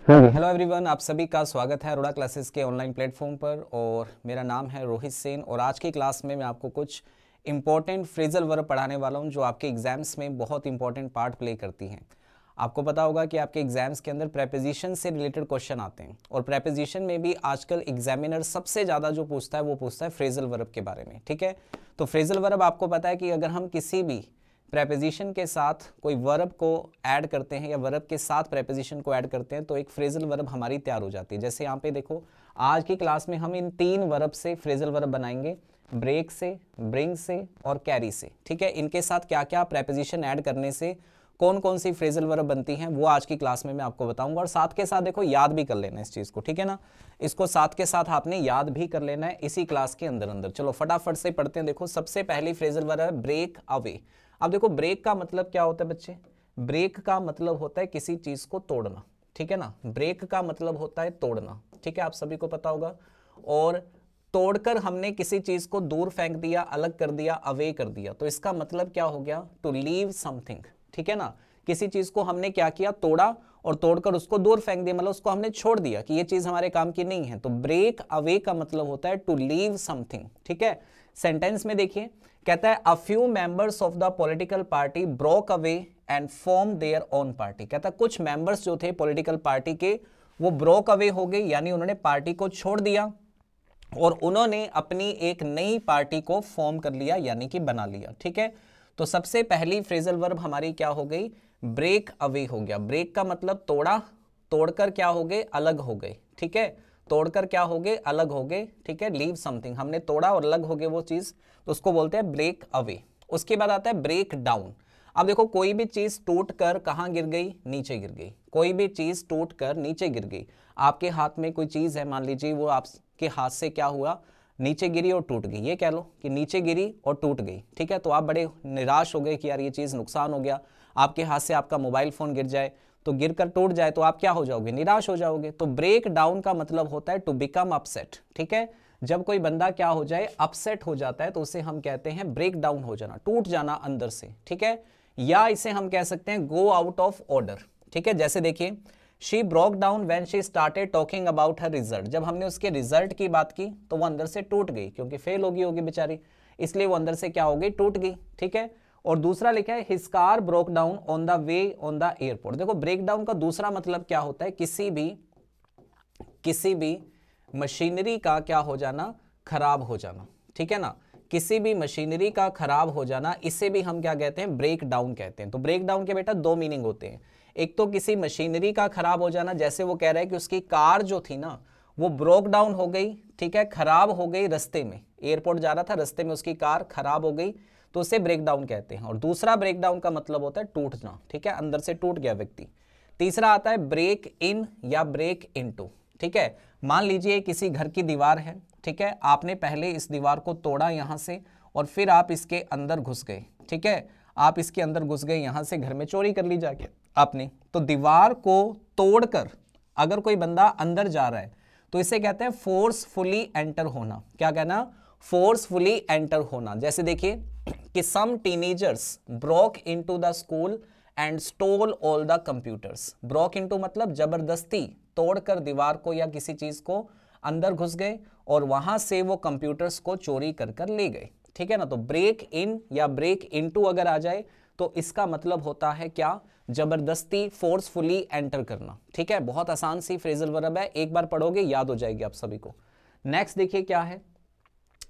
Hello everyone, आप सभी का स्वागत है अरोड़ा क्लासेस के ऑनलाइन प्लेटफॉर्म पर। और मेरा नाम है रोहित सेन और आज की क्लास में मैं आपको कुछ इंपॉर्टेंट फ्रेजल वर्ब पढ़ाने वाला हूं जो आपके एग्जाम्स में बहुत इंपॉर्टेंट पार्ट प्ले करती हैं। आपको पता होगा कि आपके एग्जाम्स के अंदर प्रेपोजिशन से रिलेटेड क्वेश्चन आते हैं और प्रेपोजिशन में भी आजकल एग्जामिनर सबसे ज़्यादा जो पूछता है वो पूछता है फ्रेजल वर्ब के बारे में। ठीक है, तो फ्रेजल वर्ब आपको पता है कि अगर हम किसी भी प्रेपोजिशन के साथ कोई वर्ब को ऐड करते हैं या वर्ब के साथ प्रेपोजिशन को ऐड करते हैं तो एक फ्रेजल वर्ब हमारी तैयार हो जाती है। जैसे यहाँ पे देखो, आज की क्लास में हम इन तीन वर्ब से फ्रेजल वर्ब बनाएंगे, ब्रेक से, ब्रिंग से और कैरी से। ठीक है, इनके साथ क्या क्या प्रेपोजिशन ऐड करने से कौन कौन सी फ्रेजल वर्ब बनती हैं वो आज की क्लास में मैं आपको बताऊंगा। और साथ के साथ देखो, याद भी कर लेना इस चीज़ को, ठीक है ना, इसको साथ के साथ आपने याद भी कर लेना है इसी क्लास के अंदर अंदर। चलो फटाफट से पढ़ते हैं। देखो, सबसे पहली फ्रेजल वर्ब है ब्रेक अवे। अब देखो, ब्रेक का मतलब क्या होता है बच्चे? ब्रेक का मतलब होता है किसी चीज को तोड़ना। ठीक है ना, ब्रेक का मतलब होता है तोड़ना। ठीक है, आप सभी को पता होगा। और तोड़कर हमने किसी चीज को दूर फेंक दिया, अलग कर दिया, अवे कर दिया, तो इसका मतलब क्या हो गया? To leave something. ठीक है ना, किसी चीज को हमने क्या किया? तोड़ा और तोड़कर उसको दूर फेंक दिया, मतलब उसको हमने छोड़ दिया कि ये चीज हमारे काम की नहीं है। तो ब्रेक अवे का मतलब होता है टू लीव समथिंग। ठीक है, सेंटेंस में देखिए, कहता है a few members of the political party broke away and form their own party. कहता है कुछ मेंबर्स जो थे पॉलिटिकल पार्टी के वो ब्रोक अवे हो गए, यानी उन्होंने पार्टी को छोड़ दिया और उन्होंने अपनी एक नई पार्टी को फॉर्म कर लिया, यानी कि बना लिया। ठीक है, तो सबसे पहली फ्रेजल वर्ब हमारी क्या हो गई? ब्रेक अवे हो गया। ब्रेक का मतलब तोड़ा, तोड़कर क्या हो गए? अलग हो गए। ठीक है, तोड़कर क्या हो गए? अलग हो गए। ठीक है, लीव समथिंग, हमने तोड़ा और अलग हो गए वो चीज, तो उसको बोलते हैं ब्रेक अवे। उसके बाद आता है ब्रेक डाउन। अब देखो, कोई भी चीज टूट कर कहां गिर गई? नीचे गिर गई। कोई भी चीज टूट कर नीचे गिर गई। आपके हाथ में कोई चीज है, मान लीजिए वो आपके हाथ से क्या हुआ? नीचे गिरी और टूट गई। ये कह लो कि नीचे गिरी और टूट गई। ठीक है, तो आप बड़े निराश हो गए कि यार ये चीज नुकसान हो गया। आपके हाथ से आपका मोबाइल फोन गिर जाए, तो गिर कर टूट जाए, तो आप क्या हो जाओगे? निराश हो जाओगे। तो ब्रेक डाउन का मतलब होता है टू बिकम अपसेट। ठीक है, जब कोई बंदा क्या हो जाए? अपसेट हो जाता है, तो उसे हम कहते हैं ब्रेक डाउन हो जाना, टूट जाना अंदर से। ठीक है, या इसे हम कह सकते हैं गो आउट ऑफ ऑर्डर। ठीक है, जैसे देखिए, she broke down when she started talking about her result. जब हमने उसके रिजल्ट की बात की तो वो अंदर से टूट गई, क्योंकि फेल होगी होगी बेचारी, इसलिए वो अंदर से क्या हो गई? टूट गई। ठीक है, और दूसरा लिखा है his car broke down on the way on the airport. देखो, ब्रेक डाउन का दूसरा मतलब क्या होता है? किसी भी मशीनरी का क्या हो जाना? खराब हो जाना। ठीक है ना, किसी भी मशीनरी का खराब हो जाना, इसे भी हम क्या कहते हैं? ब्रेक डाउन कहते हैं। तो ब्रेक डाउन के बेटा दो मीनिंग होते हैं। एक तो किसी मशीनरी का खराब हो जाना, जैसे वो कह रहा है कि उसकी कार जो थी ना वो ब्रोक डाउन हो गई। ठीक है, खराब हो गई, रस्ते में एयरपोर्ट जा रहा था, रस्ते में उसकी कार खराब हो गई, तो उसे ब्रेक डाउन कहते हैं। और दूसरा ब्रेक डाउन का मतलब होता है टूटना। ठीक है, अंदर से टूट गया व्यक्ति। तीसरा आता है ब्रेक इन या ब्रेक इनटू। ठीक है, मान लीजिए किसी घर की दीवार है। ठीक है, आपने पहले इस दीवार को तोड़ा यहां से और फिर आप इसके अंदर घुस गए। ठीक है, आप इसके अंदर घुस गए, यहां से घर में चोरी कर ली जाके आपने, तो दीवार को तोड़कर अगर कोई बंदा अंदर जा रहा है तो इसे कहते हैं फोर्सफुली एंटर होना। क्या कहना? फोर्सफुली एंटर होना। जैसे देखिए कि some teenagers broke into the school and stole all the computers. Broke into मतलब जबरदस्ती तोड़कर दीवार को या किसी चीज को अंदर घुस गए और वहां से वो कंप्यूटर्स को चोरी कर कर ले गए। ठीक है ना, तो ब्रेक इन या ब्रेक इनटू अगर आ जाए तो इसका मतलब होता है क्या? जबरदस्ती, फोर्सफुली एंटर करना। ठीक है, बहुत आसान सी फ्रेजल वर्ब है, एक बार पढ़ोगे याद हो जाएगी आप सभी को। नेक्स्ट देखिए क्या है,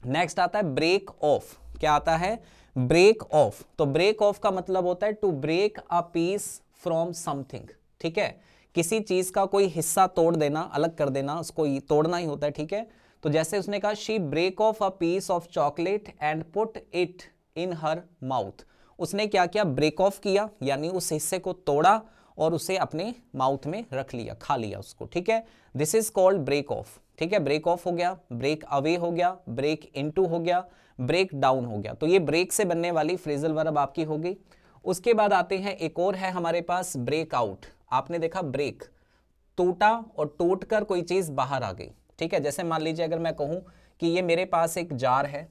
नेक्स्ट आता है ब्रेक ऑफ। क्या आता है? Break off. तो ब्रेक ऑफ का मतलब होता है to break a piece from something. ठीक है, किसी चीज का कोई हिस्सा तोड़ देना, अलग कर देना, उसको तोड़ना ही होता है। ठीक है, तो जैसे उसने कहा she break off a piece of chocolate and put it in her mouth. उसने क्या किया? ब्रेक ऑफ किया, यानी उस हिस्से को तोड़ा और उसे अपने माउथ में रख लिया, खा लिया उसको। ठीक है, this is called break off. ठीक है, ब्रेक ऑफ हो गया, ब्रेक अवे हो गया, ब्रेक इनटू हो गया, ब्रेक डाउन हो गया। तो ये ब्रेक से बनने वाली फ्रेजल वर्ब आपकी हो गई। उसके बाद आते हैं, एक और है हमारे पास ब्रेक आउट। आपने देखा ब्रेक टूटा और टूट कर कोई चीज बाहर आ गई। ठीक है, जैसे मान लीजिए अगर मैं कहूं कि ये मेरे पास एक जार है,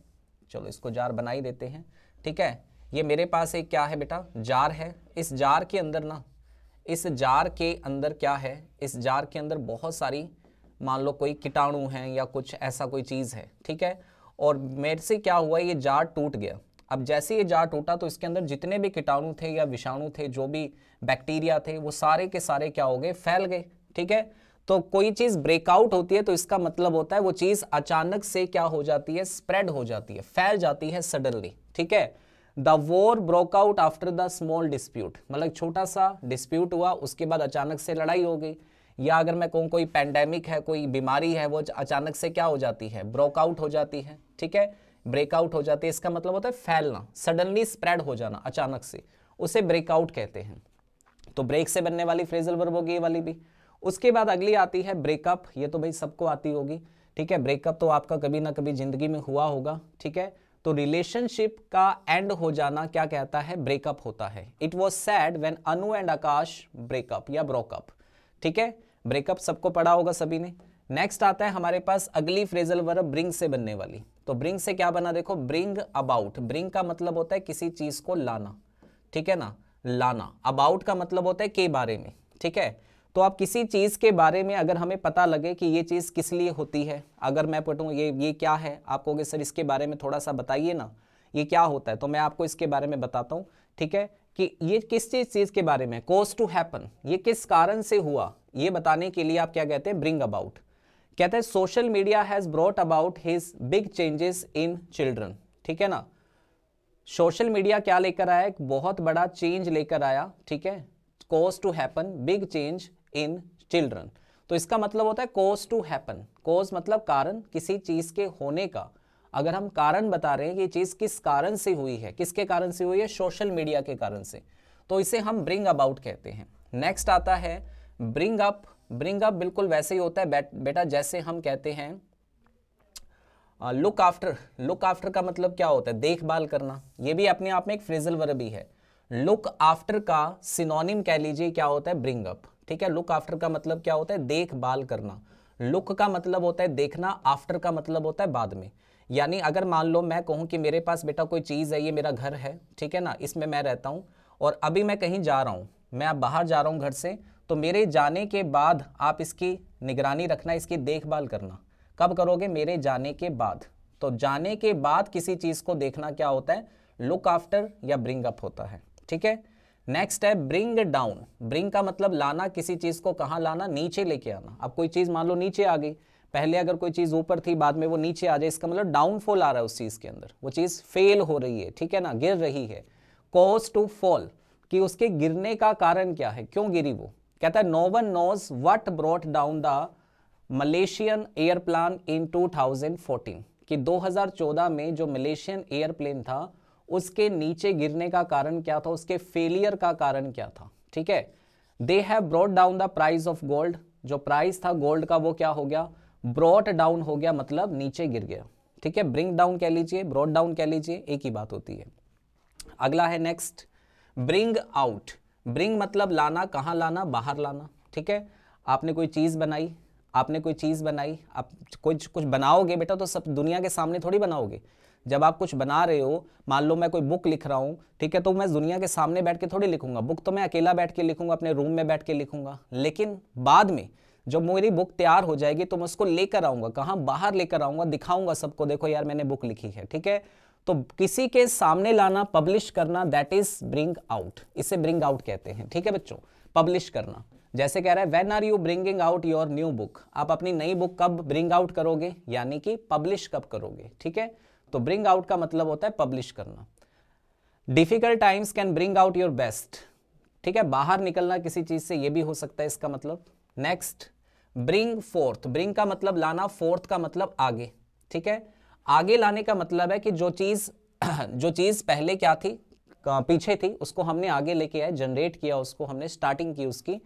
चलो इसको जार बना ही देते हैं। ठीक है, ये मेरे पास एक क्या है बेटा? जार है। इस जार के अंदर ना इस जार के अंदर क्या है, इस जार के अंदर बहुत सारी, मान लो कोई कीटाणु हैं या कुछ ऐसा कोई चीज़ है, ठीक है, और मेरे से क्या हुआ, ये जार टूट गया। अब जैसे ये जार टूटा तो इसके अंदर जितने भी कीटाणु थे या विषाणु थे, जो भी बैक्टीरिया थे, वो सारे के सारे क्या हो गए, फैल गए, ठीक है। तो कोई चीज़ ब्रेकआउट होती है तो इसका मतलब होता है वो चीज़ अचानक से क्या हो जाती है, स्प्रेड हो जाती है, फैल जाती है सडनली, ठीक है। The war broke out after the small dispute, मतलब छोटा सा डिस्प्यूट हुआ, उसके बाद अचानक से लड़ाई हो गई। या अगर मैं कहूँ कोई पैंडेमिक है, कोई बीमारी है, वो अचानक से क्या हो जाती है, ब्रोकआउट हो जाती है, ठीक है, ब्रेकआउट हो जाती है। इसका मतलब होता है फैलना, सडनली स्प्रेड हो जाना अचानक से, उसे ब्रेकआउट कहते हैं। तो ब्रेक से बनने वाली फ्रेजल वर्ब होगी ये वाली भी। उसके बाद अगली आती है ब्रेकअप, ये तो भाई सबको आती होगी, ठीक है। ब्रेकअप तो आपका कभी ना कभी जिंदगी में हुआ होगा, ठीक है। तो रिलेशनशिप का एंड हो जाना क्या कहता है, ब्रेकअप होता है। It was sad when Anu and Akash breakup या ब्रोकअप, ठीक है। ब्रेकअप सबको पढ़ा होगा सभी ने। नेक्स्ट आता है हमारे पास अगली फ्रेजल वर्ब ब्रिंग से बनने वाली। तो ब्रिंग से क्या बना, देखो, ब्रिंग अबाउट। ब्रिंग का मतलब होता है किसी चीज को लाना, ठीक है ना, लाना। अबाउट का मतलब होता है के बारे में, ठीक है। तो आप किसी चीज के बारे में अगर हमें पता लगे कि ये चीज किस लिए होती है, अगर मैं पूछूं ये क्या है, आप कहोगे सर इसके बारे में थोड़ा सा बताइए ना, ये क्या होता है, तो मैं आपको इसके बारे में बताता हूं, ठीक है, कि ये किस चीज के बारे में, कॉज टू हैपन, ये किस कारण से हुआ, ये बताने के लिए आप क्या कहते हैं, ब्रिंग अबाउट। कहते हैं social media has brought about his big changes in children, ठीक है ना। सोशल मीडिया क्या लेकर आया, एक बहुत बड़ा चेंज लेकर आया, ठीक है, cause to happen, big change in children. तो इसका मतलब होता है कॉज टू हैपन। कॉज मतलब कारण, किसी चीज के होने का अगर हम कारण बता रहे हैं कि ये चीज किस कारण से हुई है, किसके कारण से हुई है, सोशल मीडिया के कारण से, तो इसे हम ब्रिंग अबाउट कहते हैं। नेक्स्ट आता है ब्रिंग अप। ब्रिंग अप बिल्कुल वैसे ही होता है बेटा जैसे हम कहते हैं लुक आफ्टर। लुक आफ्टर का मतलब क्या होता है, देखभाल करना। ये भी अपने आप में एक फ्रेजल वर्ब ही है। लुक आफ्टर का सिनोनिम कह लीजिए क्या होता है, ब्रिंग अप, ठीक है। लुक आफ्टर का मतलब क्या होता है, देखभाल करना। लुक का मतलब होता है देखना, आफ्टर का मतलब होता है बाद में। यानी अगर मान लो मैं कहूँ कि मेरे पास बेटा कोई चीज़ है, ये मेरा घर है, ठीक है ना, इसमें मैं रहता हूँ, और अभी मैं कहीं जा रहा हूँ, मैं अब बाहर जा रहा हूँ घर से, तो मेरे जाने के बाद आप इसकी निगरानी रखना, इसकी देखभाल करना। कब करोगे, मेरे जाने के बाद। तो जाने के बाद किसी चीज़ को देखना क्या होता है, लुक आफ्टर या ब्रिंग अप होता है, ठीक है। नेक्स्ट है ब्रिंग डाउन। ब्रिंग का मतलब लाना, किसी चीज़ को कहाँ लाना, नीचे लेके आना। अब कोई चीज़ मान लो नीचे आ गई, पहले अगर कोई चीज़ ऊपर थी, बाद में वो नीचे आ जाए, इसका मतलब डाउनफॉल आ रहा है उस चीज़ के अंदर, वो चीज़ फेल हो रही है, ठीक है ना, गिर रही है। कॉज टू फॉल, कि उसके गिरने का कारण क्या है, क्यों गिरी वो। कहता है no one knows what brought down the Malaysian airplane in 2014, कि 2014 में जो मलेशियन एयरप्लेन था उसके नीचे गिरने का कारण क्या था, उसके फेलियर का कारण क्या था, ठीक है। They have brought down the price of gold, जो प्राइस था गोल्ड का वो क्या हो गया, ब्रॉट डाउन हो गया, मतलब नीचे गिर गया, ठीक है। ब्रिंग डाउन कह लीजिए, ब्रॉट डाउन कह लीजिए, एक ही बात होती है। अगला है नेक्स्ट ब्रिंग आउट। ब्रिंग मतलब लाना, कहाँ लाना, बाहर लाना, ठीक है। आपने कोई चीज़ बनाई, आपने कोई चीज़ बनाई, आप कुछ बनाओगे बेटा तो सब दुनिया के सामने थोड़ी बनाओगे। जब आप कुछ बना रहे हो, मान लो मैं कोई बुक लिख रहा हूँ, ठीक है, तो मैं दुनिया के सामने बैठ के थोड़ी लिखूंगा, बुक तो मैं अकेला बैठ के लिखूंगा, अपने रूम में बैठ के लिखूंगा। लेकिन बाद में जब मेरी बुक तैयार हो जाएगी तो मैं उसको लेकर आऊंगा, कहाँ, बाहर लेकर आऊंगा, दिखाऊंगा सबको, देखो यार मैंने बुक लिखी है, ठीक है। तो किसी के सामने लाना, पब्लिश करना, दैट इज ब्रिंग आउट, इसे ब्रिंग आउट कहते हैं, ठीक है बच्चों, पब्लिश करना। जैसे कह रहा है when are you bringing out your new book, आप अपनी नई बुक कब ब्रिंग आउट करोगे, यानी कि पब्लिश कब करोगे, ठीक है। तो ब्रिंग आउट का मतलब होता है पब्लिश करना। Difficult times can bring out your best, ठीक है, बाहर निकलना किसी चीज से, ये भी हो सकता है इसका मतलब। Next bring fourth. ब्रिंग का मतलब लाना, फोर्थ का मतलब आगे, ठीक है। आगे लाने का मतलब है कि जो चीज पहले क्या थी, पीछे थी, उसको हमने आगे लेके आए, जनरेट किया उसको हमने, स्टार्टिंग की उसकी।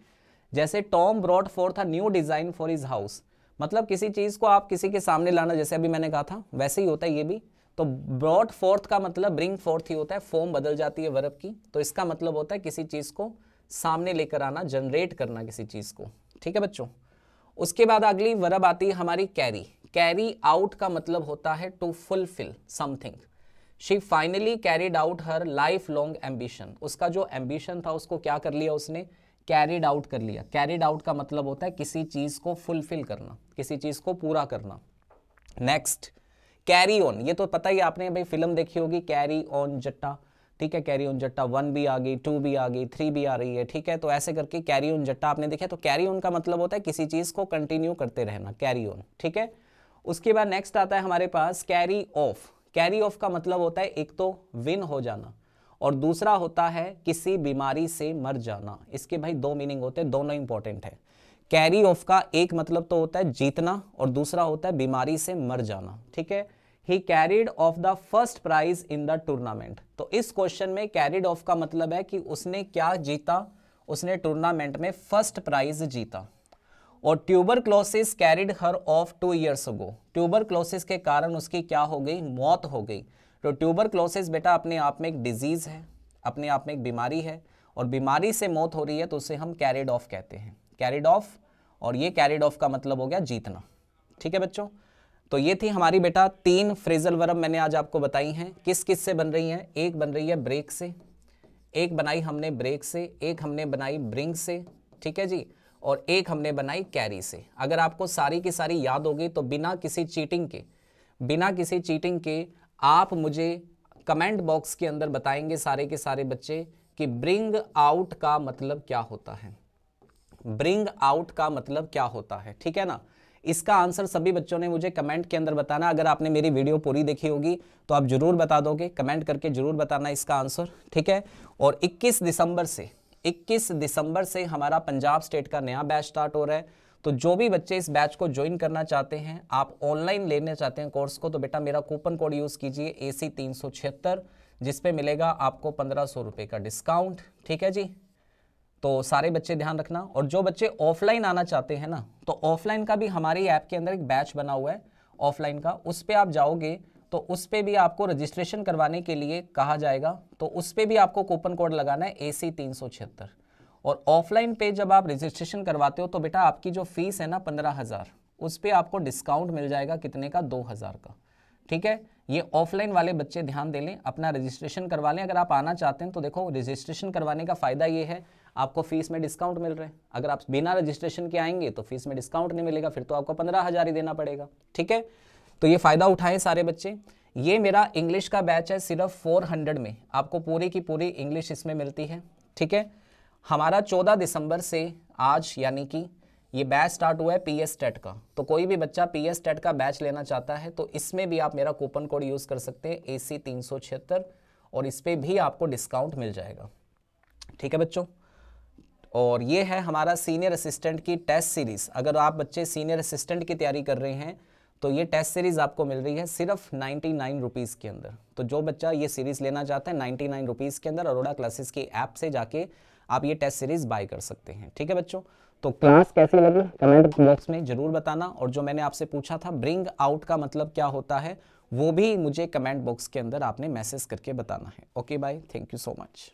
जैसे Tom brought fourth a new design for his house, मतलब किसी चीज को आप किसी के सामने लाना, जैसे अभी मैंने कहा था वैसे ही होता है ये भी। तो ब्रॉट फोर्थ का मतलब ब्रिंग फोर्थ ही होता है, फॉर्म बदल जाती है वर्ब की, तो इसका मतलब होता है किसी चीज को सामने लेकर आना, जनरेट करना किसी चीज को, ठीक है बच्चों। उसके बाद अगली वर्ब आती है हमारी कैरी। कैरी आउट का मतलब होता है to fulfil something. She finally carried out her lifelong ambition, उसका जो एम्बिशन था उसको क्या कर लिया उसने, कैरिड आउट कर लिया। कैरिड आउट का मतलब होता है किसी चीज को फुलफिल करना, किसी चीज को पूरा करना। नेक्स्ट कैरी ऑन, ये तो पता ही आपने भाई फिल्म देखी होगी कैरी ऑन जट्टा, ठीक है, कैरी ऑन जट्टा 1 भी आ गई, 2 भी आ गई, 3 भी आ रही है, ठीक है, तो ऐसे करके कैरी ऑन जट्टा आपने देखा। तो कैरी ऑन का मतलब होता है किसी चीज को कंटिन्यू करते रहना, कैरी ऑन, ठीक है। उसके बाद नेक्स्ट आता है हमारे पास कैरी ऑफ। कैरी ऑफ का मतलब होता है एक तो विन हो जाना और दूसरा होता है किसी बीमारी से मर जाना। इसके भाई दो मीनिंग होते हैं, दोनों इंपॉर्टेंट है। कैरी ऑफ का एक मतलब तो होता है जीतना और दूसरा होता है बीमारी से मर जाना, ठीक है। He carried off the first prize in the tournament. तो इस क्वेश्चन में कैरिड ऑफ का मतलब है कि उसने क्या जीता, उसने टूर्नामेंट में फर्स्ट प्राइज जीता। और tuberculosis carried her of 2 years ago। Tuberculosis के कारण उसकी क्या हो गई, मौत हो गई। तो ट्यूबरक्लोसिस बेटा अपने आप में एक डिजीज है, अपने आप में एक बीमारी है, और बीमारी से मौत हो रही है तो उसे हम कैरिड ऑफ कहते हैं, कैरिड ऑफ। और ये कैरिड ऑफ का मतलब हो गया जीतना, ठीक है बच्चों। तो ये थी हमारी बेटा 3 फ्रेजल वर्ब मैंने आज आपको बताई हैं। किस किस से बन रही हैं, एक बन रही है ब्रेक से, एक बनाई हमने ब्रेक से, एक हमने बनाई ब्रिंग से, ठीक है जी, और एक हमने बनाई कैरी से। अगर आपको सारी की सारी याद होगी तो बिना किसी चीटिंग के आप मुझे कमेंट बॉक्स के अंदर बताएंगे सारे के सारे बच्चे कि ब्रिंग आउट का मतलब क्या होता है, ब्रिंग आउट का मतलब क्या होता है, ठीक है ना। इसका आंसर सभी बच्चों ने मुझे कमेंट के अंदर बताना। अगर आपने मेरी वीडियो पूरी देखी होगी तो आप जरूर बता दोगे, कमेंट करके जरूर बताना इसका आंसर, ठीक है। और 21 दिसंबर से हमारा पंजाब स्टेट का नया बैच स्टार्ट हो रहा है। तो जो भी बच्चे इस बैच को ज्वाइन करना चाहते हैं, आप ऑनलाइन लेने चाहते हैं कोर्स को, तो बेटा मेरा कूपन कोड यूज़ कीजिए AC 376, जिसपे मिलेगा आपको 1500 रुपये का डिस्काउंट, ठीक है जी। तो सारे बच्चे ध्यान रखना। और जो बच्चे ऑफलाइन आना चाहते हैं ना, तो ऑफलाइन का भी हमारे ऐप के अंदर एक बैच बना हुआ है ऑफलाइन का, उस पर आप जाओगे तो उस पर भी आपको रजिस्ट्रेशन करवाने के लिए कहा जाएगा, तो उस पर भी आपको कूपन कोड लगाना है AC 376। और ऑफलाइन पे जब आप रजिस्ट्रेशन करवाते हो तो बेटा आपकी जो फीस है ना 15,000, उस पर आपको डिस्काउंट मिल जाएगा, कितने का, 2,000 का, ठीक है। ये ऑफलाइन वाले बच्चे ध्यान दे लें, अपना रजिस्ट्रेशन करवा लें। अगर आप आना चाहते हैं तो देखो रजिस्ट्रेशन करवाने का फ़ायदा ये है, आपको फीस में डिस्काउंट मिल रहा है। अगर आप बिना रजिस्ट्रेशन के आएंगे तो फीस में डिस्काउंट नहीं मिलेगा, फिर तो आपको 15,000 ही देना पड़ेगा, ठीक है। तो ये फ़ायदा उठाएं सारे बच्चे। ये मेरा इंग्लिश का बैच है, सिर्फ 400 में आपको पूरी की पूरी इंग्लिश इसमें मिलती है, ठीक है। हमारा 14 दिसंबर से आज यानी कि ये बैच स्टार्ट हुआ है PS टेट का। तो कोई भी बच्चा PS टेट का बैच लेना चाहता है तो इसमें भी आप मेरा कूपन कोड यूज़ कर सकते हैं AC 376, और इस पर भी आपको डिस्काउंट मिल जाएगा, ठीक है बच्चों। और ये है हमारा सीनियर असिस्टेंट की टेस्ट सीरीज़। अगर आप बच्चे सीनियर असिस्टेंट की तैयारी कर रहे हैं तो ये टेस्ट सीरीज़ आपको मिल रही है सिर्फ 99 रुपीज़ के अंदर। तो जो बच्चा ये सीरीज़ लेना चाहता है 99 रुपीज़ के अंदर अरोड़ा क्लासेस की ऐप से जाके आप ये टेस्ट सीरीज़ बाय कर सकते हैं, ठीक है बच्चों। तो क्लास कैसी लगी कमेंट बॉक्स में जरूर बताना। और जो मैंने आपसे पूछा था ब्रिंग आउट का मतलब क्या होता है, वो भी मुझे कमेंट बॉक्स के अंदर आपने मैसेज करके बताना है। Okay bye, thank you so much.